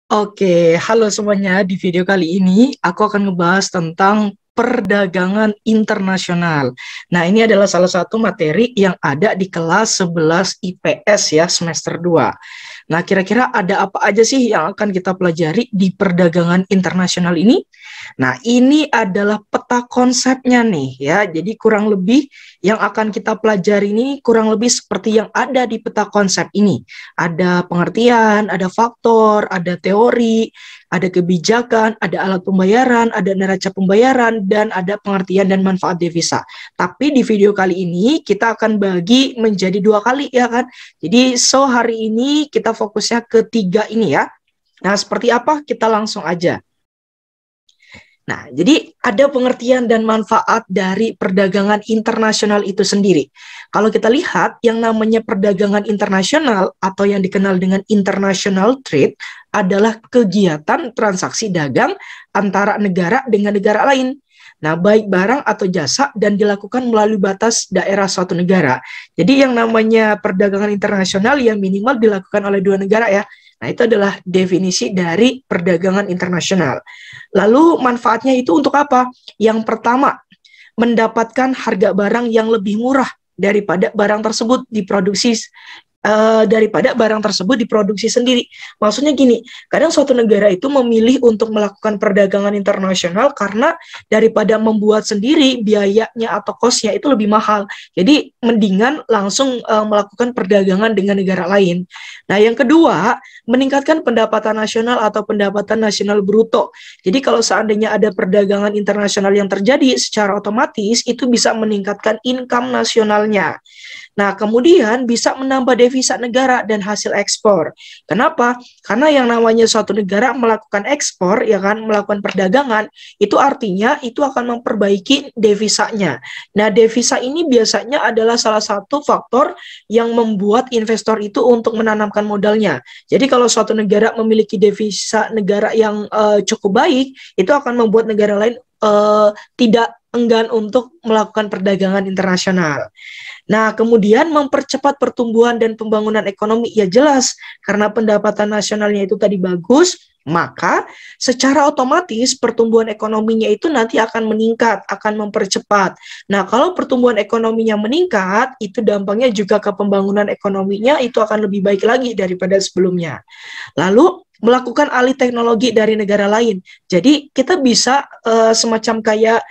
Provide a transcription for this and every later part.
Oke, halo semuanya. Di video kali ini aku akan ngebahas tentang perdagangan internasional. Nah, ini adalah salah satu materi yang ada di kelas 11 IPS ya, semester 2. Nah, kira-kira ada apa aja sih yang akan kita pelajari di perdagangan internasional ini? Nah, ini adalah peta konsepnya nih ya. Jadi kurang lebih yang akan kita pelajari ini kurang lebih seperti yang ada di peta konsep ini. Ada pengertian, ada faktor, ada teori, ada kebijakan, ada alat pembayaran, ada neraca pembayaran, dan ada pengertian dan manfaat devisa. Tapi di video kali ini kita akan bagi menjadi 2 kali ya kan. Jadi hari ini kita fokusnya ke 3 ini ya. Nah, seperti apa? Kita langsung aja. Nah, jadi ada pengertian dan manfaat dari perdagangan internasional itu sendiri. Kalau kita lihat yang namanya perdagangan internasional atau yang dikenal dengan international trade adalah kegiatan transaksi dagang antara negara dengan negara lain. Nah, baik barang atau jasa dan dilakukan melalui batas daerah suatu negara. Jadi yang namanya perdagangan internasional yang minimal dilakukan oleh 2 negara ya. Nah, itu adalah definisi dari perdagangan internasional. Lalu manfaatnya itu untuk apa? Yang pertama, mendapatkan harga barang yang lebih murah daripada barang tersebut diproduksi sendiri. Maksudnya gini, kadang suatu negara itu memilih untuk melakukan perdagangan internasional karena daripada membuat sendiri biayanya atau kosnya itu lebih mahal. Jadi mendingan langsung melakukan perdagangan dengan negara lain. Nah, yang kedua, meningkatkan pendapatan nasional atau pendapatan nasional bruto. Jadi kalau seandainya ada perdagangan internasional yang terjadi, secara otomatis itu bisa meningkatkan income nasionalnya. Nah, kemudian bisa menambah devisa negara dan hasil ekspor. Kenapa? Karena yang namanya suatu negara melakukan ekspor, ya kan, melakukan perdagangan, itu artinya itu akan memperbaiki devisanya. Nah, devisa ini biasanya adalah salah satu faktor yang membuat investor itu untuk menanamkan modalnya. Jadi kalau suatu negara memiliki devisa negara yang cukup baik, itu akan membuat negara lain tidak enggan untuk melakukan perdagangan internasional. Nah, kemudian mempercepat pertumbuhan dan pembangunan ekonomi, ya jelas, karena pendapatan nasionalnya itu tadi bagus, maka secara otomatis pertumbuhan ekonominya itu nanti akan meningkat, akan mempercepat. Nah, kalau pertumbuhan ekonominya meningkat, itu dampaknya juga ke pembangunan ekonominya itu akan lebih baik lagi daripada sebelumnya. Lalu melakukan alih teknologi dari negara lain. Jadi kita bisa semacam kayak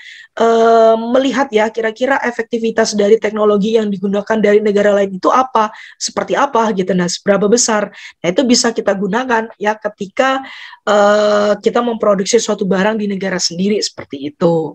melihat ya kira-kira efektivitas dari teknologi yang digunakan dari negara lain itu apa, seperti apa gitu. Nah, seberapa besar. Nah, itu bisa kita gunakan ya ketika kita memproduksi suatu barang di negara sendiri seperti itu.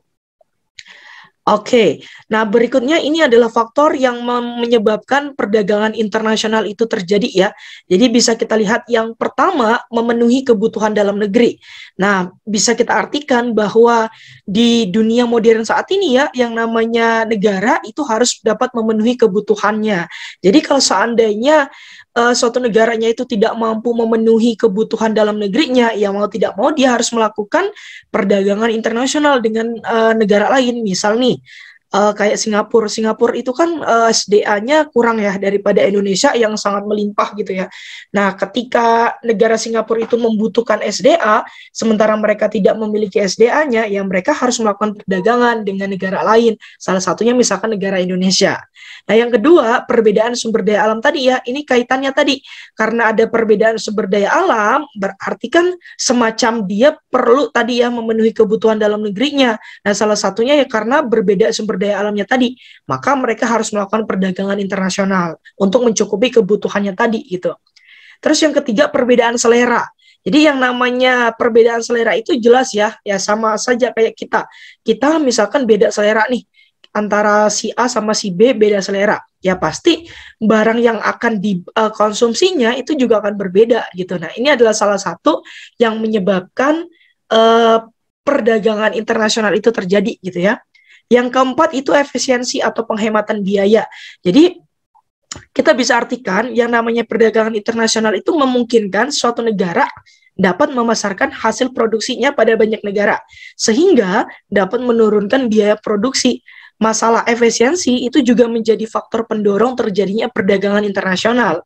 Oke, nah berikutnya ini adalah faktor yang menyebabkan perdagangan internasional itu terjadi ya. Jadi bisa kita lihat yang pertama memenuhi kebutuhan dalam negeri. Nah, bisa kita artikan bahwa di dunia modern saat ini ya, yang namanya negara itu harus dapat memenuhi kebutuhannya. Jadi kalau seandainya suatu negaranya itu tidak mampu memenuhi kebutuhan dalam negerinya, ya mau tidak mau dia harus melakukan perdagangan internasional dengan negara lain. Misal nih, kayak Singapura. Singapura itu kan SDA-nya kurang ya daripada Indonesia yang sangat melimpah gitu ya. Nah, ketika negara Singapura itu membutuhkan SDA, sementara mereka tidak memiliki SDA-nya, ya mereka harus melakukan perdagangan dengan negara lain. Salah satunya misalkan negara Indonesia. Nah, yang kedua, perbedaan sumber daya alam tadi ya, ini kaitannya tadi. Karena ada perbedaan sumber daya alam, berarti kan semacam dia perlu tadi ya memenuhi kebutuhan dalam negerinya. Nah, salah satunya ya karena berbeda sumber daya alamnya tadi, maka mereka harus melakukan perdagangan internasional untuk mencukupi kebutuhannya tadi gitu. Terus yang ketiga, perbedaan selera. Jadi yang namanya perbedaan selera itu jelas ya, ya sama saja kayak kita. Kita misalkan beda selera nih, antara si A sama si B beda selera. Ya pasti barang yang akan dikonsumsinya itu juga akan berbeda gitu. Nah, ini adalah salah satu yang menyebabkan perdagangan internasional itu terjadi gitu ya. Yang keempat itu efisiensi atau penghematan biaya. Jadi kita bisa artikan yang namanya perdagangan internasional itu memungkinkan suatu negara dapat memasarkan hasil produksinya pada banyak negara, sehingga dapat menurunkan biaya produksi. Masalah efisiensi itu juga menjadi faktor pendorong terjadinya perdagangan internasional.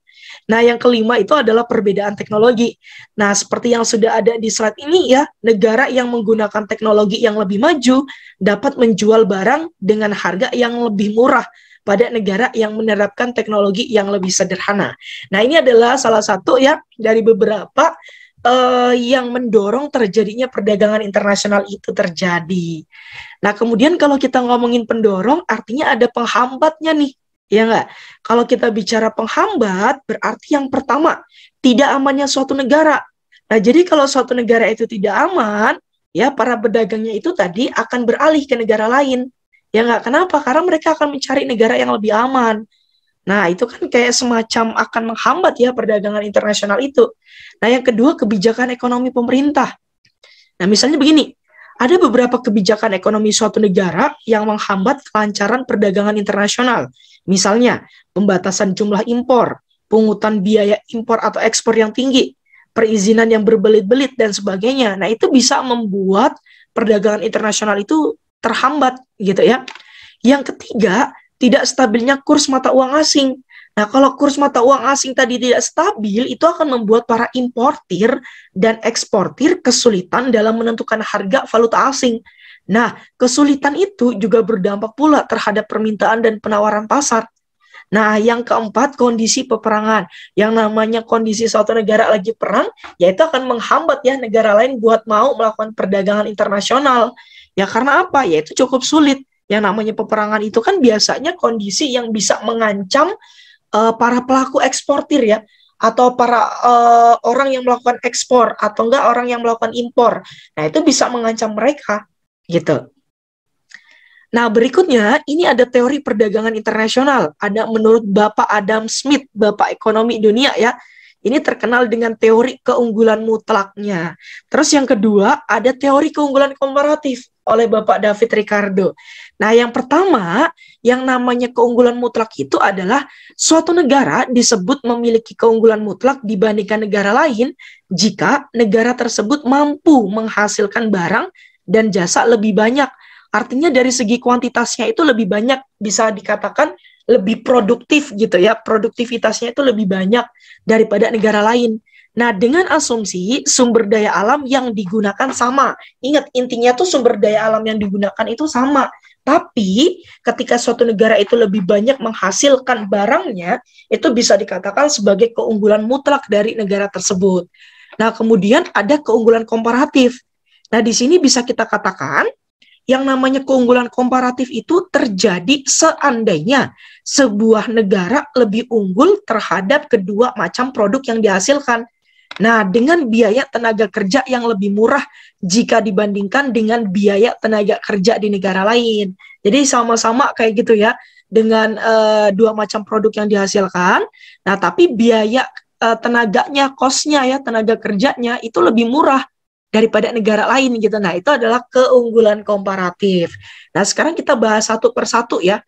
Nah, yang kelima itu adalah perbedaan teknologi. Nah, seperti yang sudah ada di slide ini ya, negara yang menggunakan teknologi yang lebih maju dapat menjual barang dengan harga yang lebih murah pada negara yang menerapkan teknologi yang lebih sederhana. Nah, ini adalah salah satu ya dari beberapa yang mendorong terjadinya perdagangan internasional itu terjadi. Nah, kemudian kalau kita ngomongin pendorong, artinya ada penghambatnya nih. Ya nggak? Kalau kita bicara penghambat, berarti yang pertama, tidak amannya suatu negara. Nah, jadi kalau suatu negara itu tidak aman, ya para pedagangnya itu tadi akan beralih ke negara lain. Ya nggak? Kenapa? Karena mereka akan mencari negara yang lebih aman. Nah, itu kan kayak semacam akan menghambat ya perdagangan internasional itu. Nah, yang kedua, kebijakan ekonomi pemerintah. Nah, misalnya begini, ada beberapa kebijakan ekonomi suatu negara yang menghambat kelancaran perdagangan internasional. Misalnya, pembatasan jumlah impor, pungutan biaya impor atau ekspor yang tinggi, perizinan yang berbelit-belit, dan sebagainya. Nah, itu bisa membuat perdagangan internasional itu terhambat gitu ya. Yang ketiga, tidak stabilnya kurs mata uang asing. Nah, kalau kurs mata uang asing tadi tidak stabil, itu akan membuat para importir dan eksportir kesulitan dalam menentukan harga valuta asing. Nah, kesulitan itu juga berdampak pula terhadap permintaan dan penawaran pasar. Nah, yang keempat, kondisi peperangan. Yang namanya kondisi suatu negara lagi perang, yaitu akan menghambat ya negara lain buat mau melakukan perdagangan internasional. Ya karena apa? Yaitu cukup sulit. Yang namanya peperangan itu kan biasanya kondisi yang bisa mengancam para pelaku eksportir ya, atau para orang yang melakukan ekspor, atau enggak orang yang melakukan impor. Nah, itu bisa mengancam mereka, gitu. Nah, berikutnya, ini ada teori perdagangan internasional. Ada menurut Bapak Adam Smith, Bapak Ekonomi Dunia ya. Ini terkenal dengan teori keunggulan mutlaknya. Terus yang kedua, ada teori keunggulan komparatif oleh Bapak David Ricardo. Nah, yang pertama, yang namanya keunggulan mutlak itu adalah suatu negara disebut memiliki keunggulan mutlak dibandingkan negara lain jika negara tersebut mampu menghasilkan barang dan jasa lebih banyak. Artinya dari segi kuantitasnya itu lebih banyak, bisa dikatakan lebih produktif gitu ya, produktivitasnya itu lebih banyak daripada negara lain. Nah, dengan asumsi sumber daya alam yang digunakan sama. Ingat, intinya tuh sumber daya alam yang digunakan itu sama. Tapi ketika suatu negara itu lebih banyak menghasilkan barangnya, itu bisa dikatakan sebagai keunggulan mutlak dari negara tersebut. Nah, kemudian ada keunggulan komparatif. Nah, di sini bisa kita katakan yang namanya keunggulan komparatif itu terjadi seandainya sebuah negara lebih unggul terhadap kedua macam produk yang dihasilkan. Nah, dengan biaya tenaga kerja yang lebih murah jika dibandingkan dengan biaya tenaga kerja di negara lain. Jadi sama-sama kayak gitu ya, dengan dua macam produk yang dihasilkan. Nah, tapi biaya tenaganya, cost-nya ya, tenaga kerjanya itu lebih murah daripada negara lain gitu. Nah, itu adalah keunggulan komparatif. Nah, sekarang kita bahas satu persatu ya.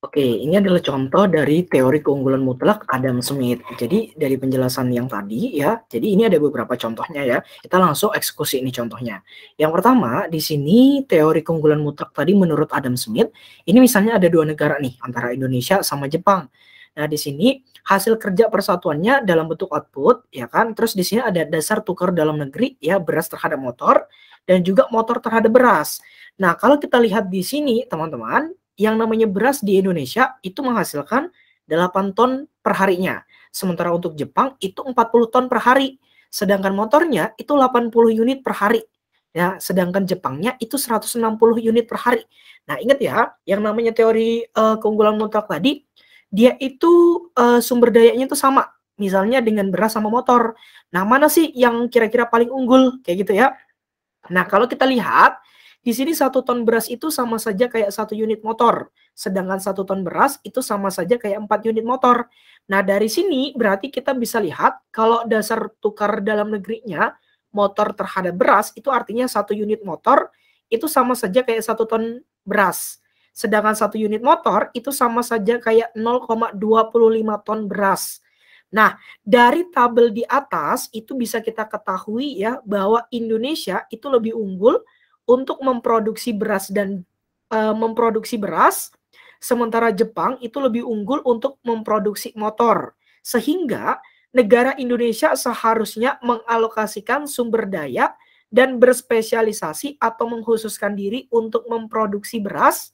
Oke, ini adalah contoh dari teori keunggulan mutlak Adam Smith. Jadi dari penjelasan yang tadi ya, jadi ini ada beberapa contohnya ya. Kita langsung eksekusi ini contohnya. Yang pertama, di sini teori keunggulan mutlak tadi menurut Adam Smith, ini misalnya ada dua negara nih, antara Indonesia sama Jepang. Nah, di sini hasil kerja persatuannya dalam bentuk output, ya kan? Terus di sini ada dasar tukar dalam negeri, ya, beras terhadap motor, dan juga motor terhadap beras. Nah, kalau kita lihat di sini, teman-teman, yang namanya beras di Indonesia itu menghasilkan 8 ton per harinya. Sementara untuk Jepang itu 40 ton per hari. Sedangkan motornya itu 80 unit per hari. Ya, sedangkan Jepangnya itu 160 unit per hari. Nah, ingat ya, yang namanya teori keunggulan mutlak tadi, dia itu sumber dayanya itu sama. Misalnya dengan beras sama motor. Nah, mana sih yang kira-kira paling unggul? Kayak gitu ya. Nah, kalau kita lihat, di sini 1 ton beras itu sama saja kayak 1 unit motor. Sedangkan 1 ton beras itu sama saja kayak 4 unit motor. Nah, dari sini berarti kita bisa lihat kalau dasar tukar dalam negerinya, motor terhadap beras, itu artinya 1 unit motor itu sama saja kayak 1 ton beras. Sedangkan 1 unit motor itu sama saja kayak 0,25 ton beras. Nah, dari tabel di atas itu bisa kita ketahui ya bahwa Indonesia itu lebih unggul untuk memproduksi beras dan memproduksi beras, sementara Jepang itu lebih unggul untuk memproduksi motor. Sehingga negara Indonesia seharusnya mengalokasikan sumber daya dan berspesialisasi atau mengkhususkan diri untuk memproduksi beras,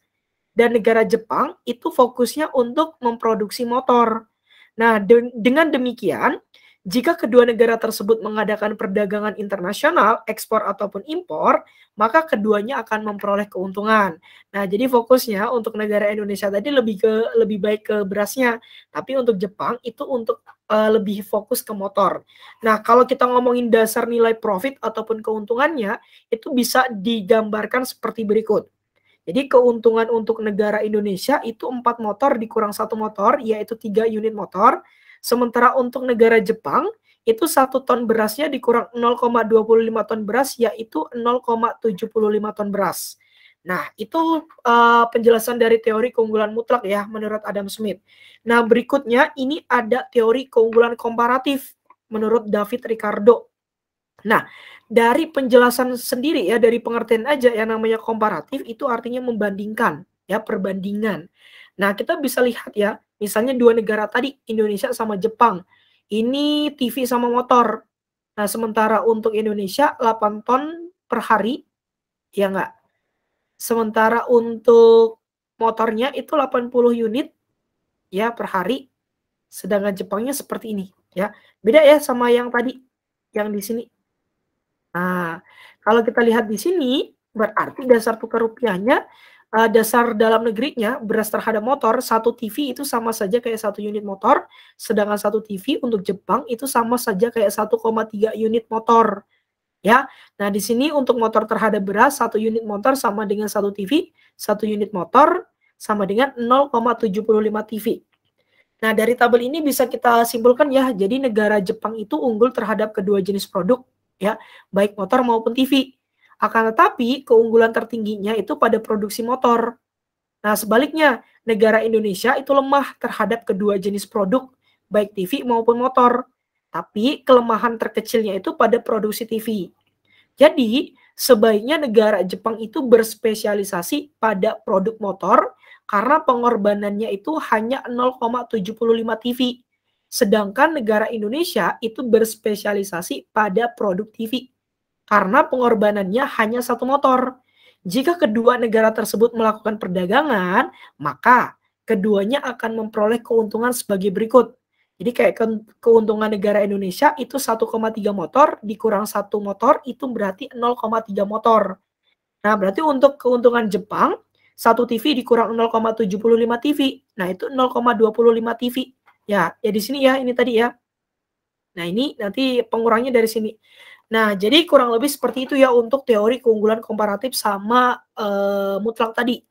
dan negara Jepang itu fokusnya untuk memproduksi motor. Nah, dengan demikian, jika kedua negara tersebut mengadakan perdagangan internasional, ekspor ataupun impor, maka keduanya akan memperoleh keuntungan. Nah, jadi fokusnya untuk negara Indonesia tadi lebih baik ke berasnya, tapi untuk Jepang itu untuk lebih fokus ke motor. Nah, kalau kita ngomongin dasar nilai profit ataupun keuntungannya, itu bisa digambarkan seperti berikut. Jadi keuntungan untuk negara Indonesia itu 4 motor dikurang 1 motor, yaitu 3 unit motor. Sementara untuk negara Jepang, itu 1 ton berasnya dikurang 0,25 ton beras, yaitu 0,75 ton beras. Nah, itu penjelasan dari teori keunggulan mutlak ya, menurut Adam Smith. Nah, berikutnya ini ada teori keunggulan komparatif, menurut David Ricardo. Nah, dari penjelasan sendiri ya, dari pengertian aja yang namanya komparatif itu artinya membandingkan, ya, perbandingan. Nah, kita bisa lihat ya, misalnya dua negara tadi, Indonesia sama Jepang. Ini TV sama motor. Nah, sementara untuk Indonesia 8 ton per hari, ya enggak? Sementara untuk motornya itu 80 unit ya per hari, sedangkan Jepangnya seperti ini, ya. Beda ya sama yang tadi, yang di sini. Nah, kalau kita lihat di sini, berarti dasar tukar rupiahnya, dasar dalam negerinya, beras terhadap motor, 1 TV itu sama saja kayak 1 unit motor, sedangkan 1 TV untuk Jepang itu sama saja kayak 1,3 unit motor, ya. Nah, di sini untuk motor terhadap beras, 1 unit motor sama dengan 1 TV, 1 unit motor sama dengan 0,75 TV. Nah, dari tabel ini bisa kita simpulkan ya, jadi negara Jepang itu unggul terhadap kedua jenis produk, ya, baik motor maupun TV. Akan tetapi, keunggulan tertingginya itu pada produksi motor. Nah, sebaliknya, negara Indonesia itu lemah terhadap kedua jenis produk, baik TV maupun motor. Tapi, kelemahan terkecilnya itu pada produksi TV. Jadi, sebaiknya negara Jepang itu berspesialisasi pada produk motor karena pengorbanannya itu hanya 0,75 TV. Sedangkan negara Indonesia itu berspesialisasi pada produk TV karena pengorbanannya hanya 1 motor. Jika kedua negara tersebut melakukan perdagangan, maka keduanya akan memperoleh keuntungan sebagai berikut. Jadi kayak keuntungan negara Indonesia itu 1,3 motor dikurang 1 motor itu berarti 0,3 motor. Nah, berarti untuk keuntungan Jepang 1 TV dikurang 0,75 TV. Nah, itu 0,25 TV. Ya di sini ya, ini tadi ya. Nah, ini nanti pengurangnya dari sini. Nah, jadi kurang lebih seperti itu ya untuk teori keunggulan komparatif sama mutlak tadi.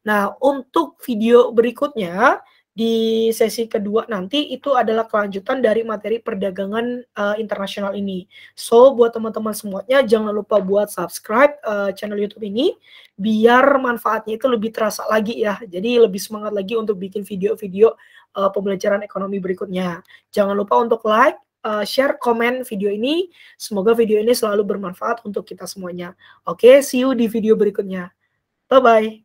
Nah, untuk video berikutnya di sesi kedua nanti itu adalah kelanjutan dari materi perdagangan internasional ini. So, buat teman-teman semuanya jangan lupa buat subscribe channel YouTube ini biar manfaatnya itu lebih terasa lagi ya. Jadi lebih semangat lagi untuk bikin video-video pembelajaran ekonomi berikutnya. Jangan lupa untuk like, share, komen video ini. Semoga video ini selalu bermanfaat untuk kita semuanya. Oke, see you di video berikutnya. Bye-bye.